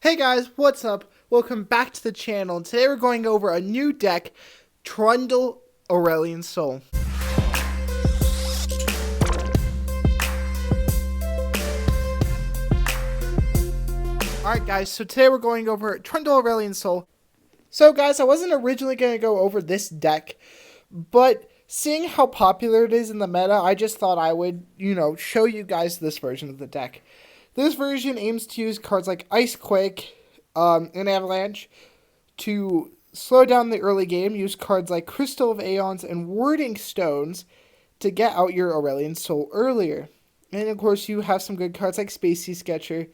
Hey guys, what's up? Welcome back to the channel. And today we're going over a new deck, Trundle Aurelion Soul. Alright guys, so today we're going over Trundle Aurelion Soul. So guys, I wasn't originally going to go over this deck, but seeing how popular it is in the meta, I just thought I would, show you guys this version of the deck. This version aims to use cards like Icequake, and Avalanche to slow down the early game. Use cards like Crystal of Aeons and Wording Stones to get out your Aurelion Soul earlier. And of course, you have some good cards like Spacey Sketcher,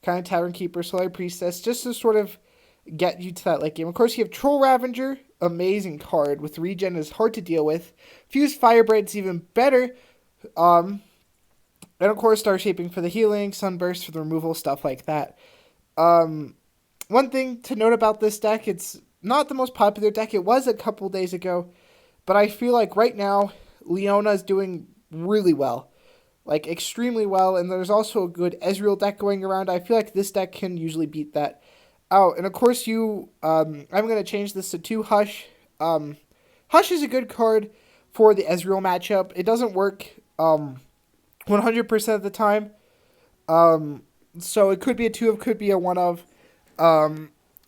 kind of Tavern Keeper, Solar Priestess, just to sort of get you to that late game. Of course, you have Troll Ravager, amazing card with regen, is hard to deal with. Fuse Firebrand's even better. And of course, Star Shaping for the healing, Sunburst for the removal, stuff like that. One thing to note about this deck, it's not the most popular deck. It was a couple days ago, but I feel like right now, Leona is doing really well. Like, extremely well, and there's also a good Ezreal deck going around. I feel like this deck can usually beat that out. And of course, I'm going to change this to 2 Hush. Hush is a good card for the Ezreal matchup. It doesn't work 100% of the time. So it could be a 2 of, could be a 1 of.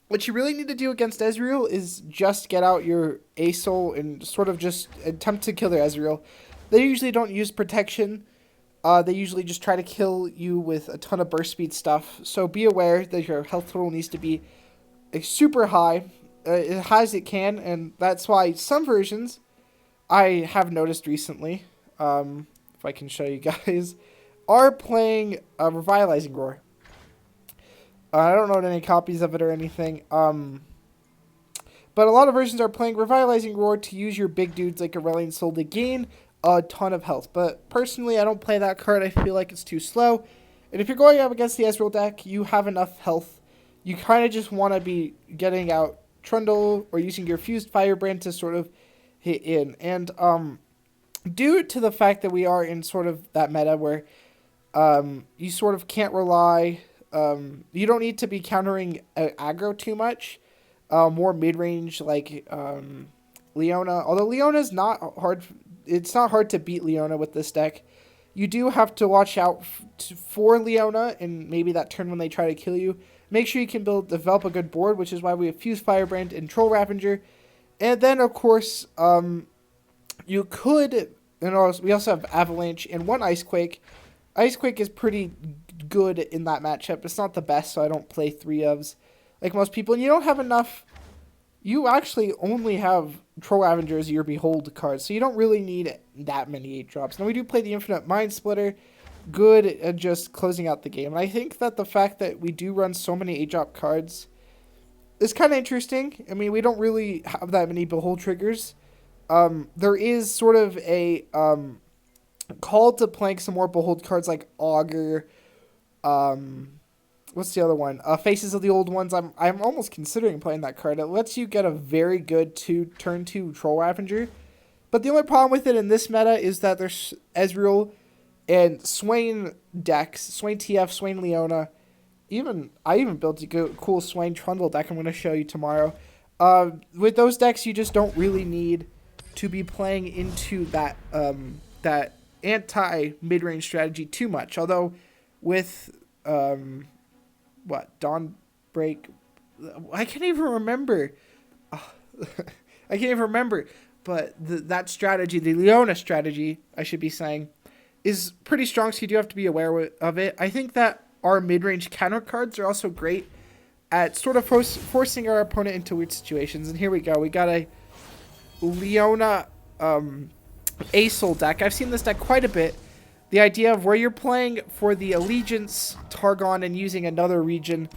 What you really need to do against Ezreal is just get out your A-Soul and sort of just attempt to kill their Ezreal. They usually don't use protection. They usually just try to kill you with a ton of burst speed stuff. So be aware that your health total needs to be super high, as high as it can. And that's why some versions I have noticed recently, if I can show you guys, are playing Revitalizing Roar. I don't know any copies of it or anything. But a lot of versions are playing Revitalizing Roar to use your big dudes like Aurelion Soul to gain a ton of health. But personally, I don't play that card. I feel like it's too slow. And if you're going up against the Ezreal deck, you have enough health. You kind of just want to be getting out Trundle or using your Fused Firebrand to sort of hit in. And due to the fact that we are in sort of that meta where you sort of can't rely... you don't need to be countering aggro too much. More mid-range like Leona. Although Leona's not hard. It's not hard to beat Leona with this deck. You do have to watch out for Leona and maybe that turn when they try to kill you. Make sure you can develop a good board, which is why we have Fuse Firebrand and Troll Ravager. And then, of course, you could... we also have Avalanche and 1 Icequake. Icequake is pretty good in that matchup. It's not the best, so I don't play 3 ofs like most people. And you don't have enough. You actually only have Troll Ravager as your Behold card, so you don't really need that many 8-drops. Now, we do play the Infinite Mind Splitter, good at just closing out the game. And I think that the fact that we do run so many 8-drop cards is kind of interesting. I mean, we don't really have that many Behold triggers. There is sort of a call to playing some more Behold cards like Augur. What's the other one? Faces of the Old Ones. I'm almost considering playing that card. It lets you get a very good turn 2 Troll Ravager. But the only problem with it in this meta is that there's Ezreal and Swain decks. Swain TF, Swain Leona. I even built a cool Swain Trundle deck I'm going to show you tomorrow. With those decks, you just don't really need to be playing into that that anti-mid-range strategy too much. Although with Dawnbreak, I can't even remember. I can't even remember. But that strategy, the Leona strategy, I should be saying, is pretty strong, so you do have to be aware of it. I think that our mid-range counter cards are also great at sort of forcing our opponent into weird situations. And here we go. We got a Leona A-Soul deck. I've seen this deck quite a bit. The idea of where you're playing for the Allegiance Targon and using another region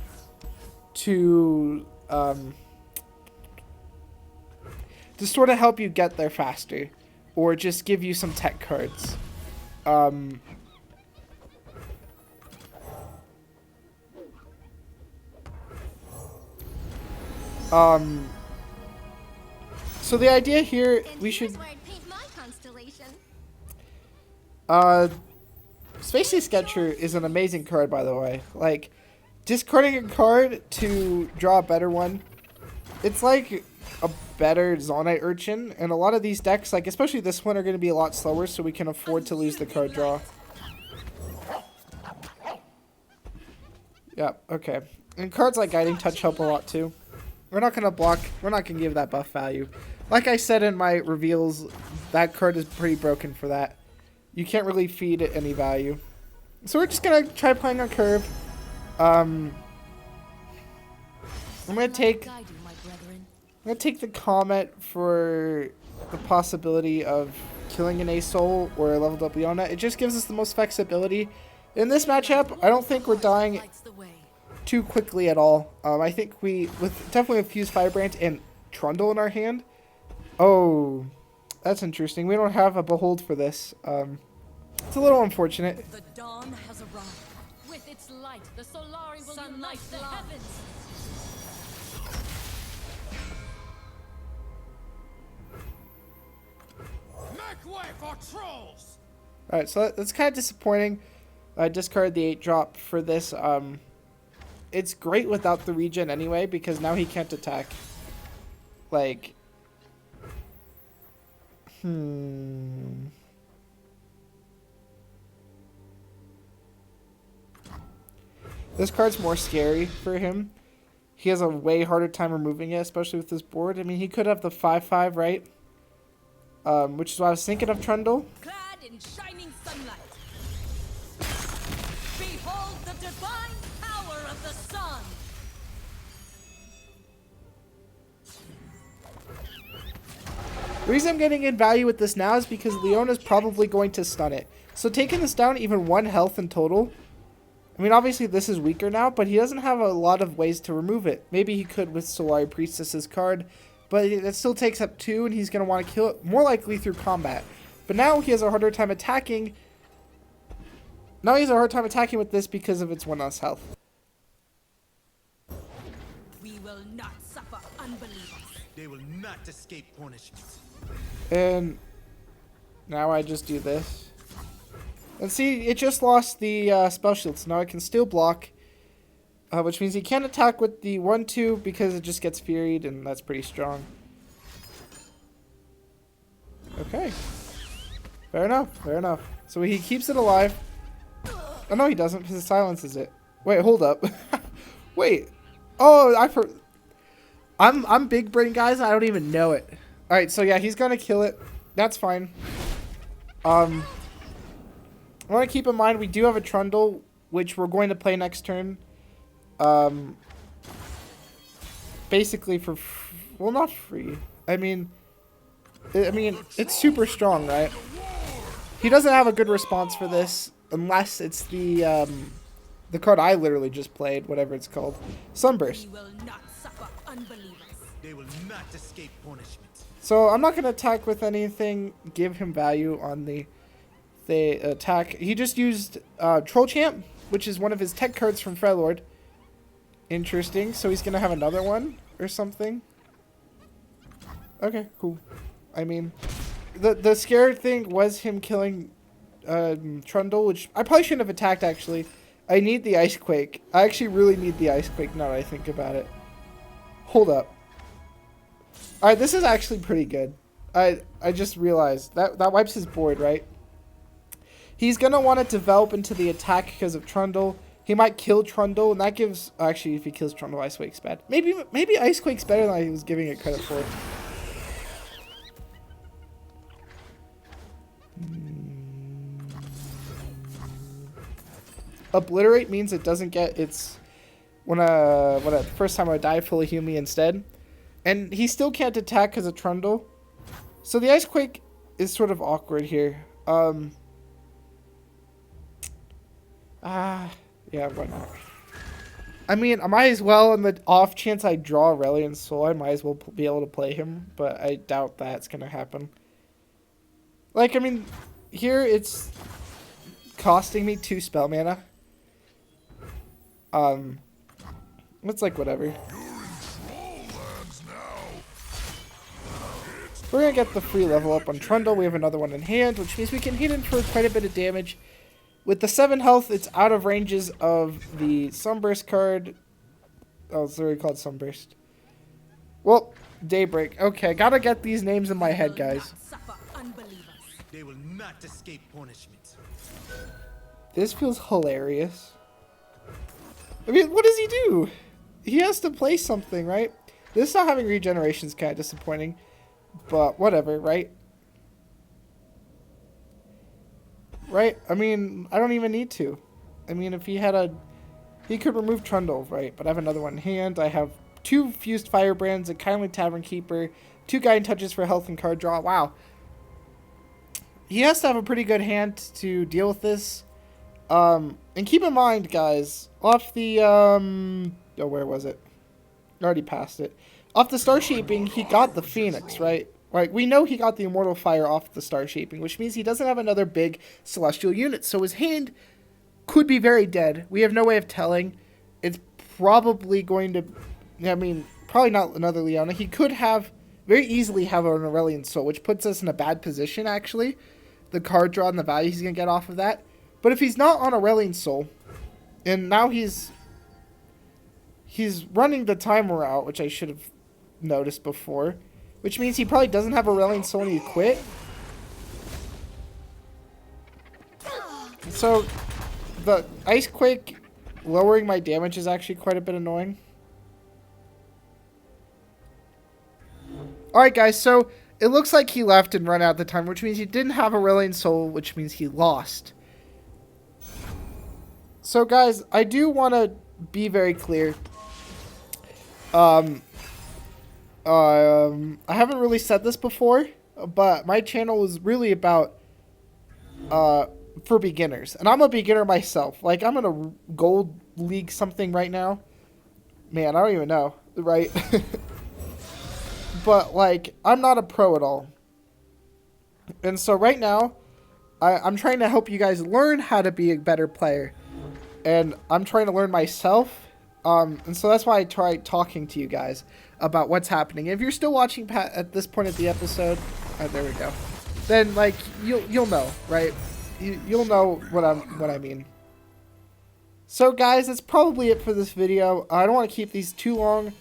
to sort of help you get there faster, or just give you some tech cards. So the idea here, we should... Spacey Sketcher is an amazing card, by the way. Like, discarding a card to draw a better one. It's like a better Zonite Urchin, and a lot of these decks, like especially this one, are going to be a lot slower, so we can afford to lose the card draw. Yeah, okay. And cards like Guiding Touch help a lot too. We're not going to block, we're not going to give that buff value. Like I said in my reveals, that card is pretty broken for that. You can't really feed it any value. So we're just going to try playing on curve. I'm going to take the Comet for the possibility of killing an A-Soul or a leveled up Leona. It just gives us the most flexibility. In this matchup, I don't think we're dying too quickly at all. I think we, with definitely a Fused Firebrand and Trundle in our hand. Oh, that's interesting. We don't have a Behold for this. It's a little unfortunate. The dawn has arrived. With its light, the Solari will unite the heavens. Make way for trolls. Alright, so that's kind of disappointing. I discarded the 8-drop for this. It's great without the regen anyway, because now he can't attack. Like... This card's more scary for him. He has a way harder time removing it, especially with this board. I mean, he could have the 5/5, right? Which is why I was thinking of Trundle. Clad in shining sunlight. Behold the divine power of the sun. The reason I'm getting in value with this now is because Leona's probably going to stun it. So taking this down even 1 health in total. I mean, obviously this is weaker now, but he doesn't have a lot of ways to remove it. Maybe he could with Solari Priestess's card, but it still takes up 2, and he's going to want to kill it more likely through combat. But now he has a harder time attacking. Now he has a hard time attacking with this because of its 1 less health. We will not suffer unbelievers. They will not escape punishment. And now I just do this. And see, it just lost the spell shield, so now I can still block. Which means he can't attack with the 1/2 because it just gets Furied, and that's pretty strong. Okay. Fair enough, fair enough. So he keeps it alive. Oh no, he doesn't, because it silences it. Wait, hold up. Wait. Oh, I'm big brain, guys. I don't even know it. All right, so yeah, he's gonna kill it. That's fine. I want to keep in mind we do have a Trundle, which we're going to play next turn. Basically for, well, not free. I mean, it's super strong, right? He doesn't have a good response for this unless it's the card I literally just played, whatever it's called, Sunburst. We will not suffer unbelievers. They will not escape punishment. So I'm not going to attack with anything, give him value on the attack. He just used Troll Champ, which is one of his tech cards from Freylord. Interesting. So he's going to have another one or something. Okay, cool. I mean, the scary thing was him killing Trundle, which I probably shouldn't have attacked, actually. I need the Ice Quake. I actually really need the Ice Quake now that I think about it. Hold up. Alright, this is actually pretty good. I just realized that wipes his board, right? He's going to want to develop into the attack because of Trundle. He might kill Trundle, and that gives... Actually, if he kills Trundle, Ice Quake's bad. Maybe Ice Quake's better than I was giving it credit for. Obliterate means it doesn't get its... When the first time I die, fully heal me instead. And he still can't attack because of Trundle. So the Ice Quake is sort of awkward here. Yeah, why not? I mean, I might as well, on the off chance I draw Aurelion Soul, I might as well be able to play him, but I doubt that's going to happen. Like, I mean, here it's costing me 2 spell mana. It's like, whatever. We're going to get the free level up on Trundle. We have another one in hand, which means we can hit him for quite a bit of damage. With the 7 health, it's out of ranges of the Sunburst card. Oh, it's already called Sunburst. Well, Daybreak. Okay, gotta get these names in my head, guys. They will not escape punishment. This feels hilarious. I mean, what does he do? He has to play something, right? This not having regeneration is kind of disappointing. But whatever, right? Right? I mean, I don't even need to. I mean, if he had a... He could remove Trundle, right? But I have another one in hand. I have 2 Fused Firebrands, a Kindly Tavern Keeper, 2 Guiding Touches for health and card draw. Wow. He has to have a pretty good hand to deal with this. And keep in mind, guys, off the... Oh, where was it? I already passed it. Off the Star Shaping, he got the Phoenix, right? Right, we know he got the Immortal Fire off the Star Shaping, which means he doesn't have another big Celestial unit. So his hand could be very dead. We have no way of telling. It's probably going to... I mean, probably not another Leona. He could have... Very easily have an Aurelion Soul, which puts us in a bad position, actually. The card draw and the value he's going to get off of that. But if he's not on Aurelion Soul, and now he's running the timer out, which I should have noticed before, which means he probably doesn't have Aurelion Soul when he quit. So, the Ice Quake lowering my damage is actually quite a bit annoying. Alright guys, so it looks like he left and run out the time, which means he didn't have Aurelion Soul, which means he lost. So guys, I do want to be very clear. I haven't really said this before, but my channel is really about for beginners, and I'm a beginner myself. Like, I'm in a gold league something right now. Man, I don't even know, right? But like, I'm not a pro at all, and so right now I'm trying to help you guys learn how to be a better player, and I'm trying to learn myself. And so that's why I try talking to you guys about what's happening. If you're still watching at this point of the episode, there we go. Then like you'll know, right? You'll know what I mean. So guys, that's probably it for this video. I don't want to keep these too long.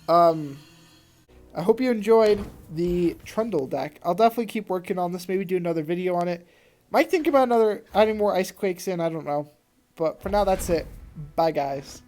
I hope you enjoyed the Trundle deck. I'll definitely keep working on this. Maybe do another video on it. Might think about adding more Ice Quakes in. I don't know. But for now, that's it. Bye, guys.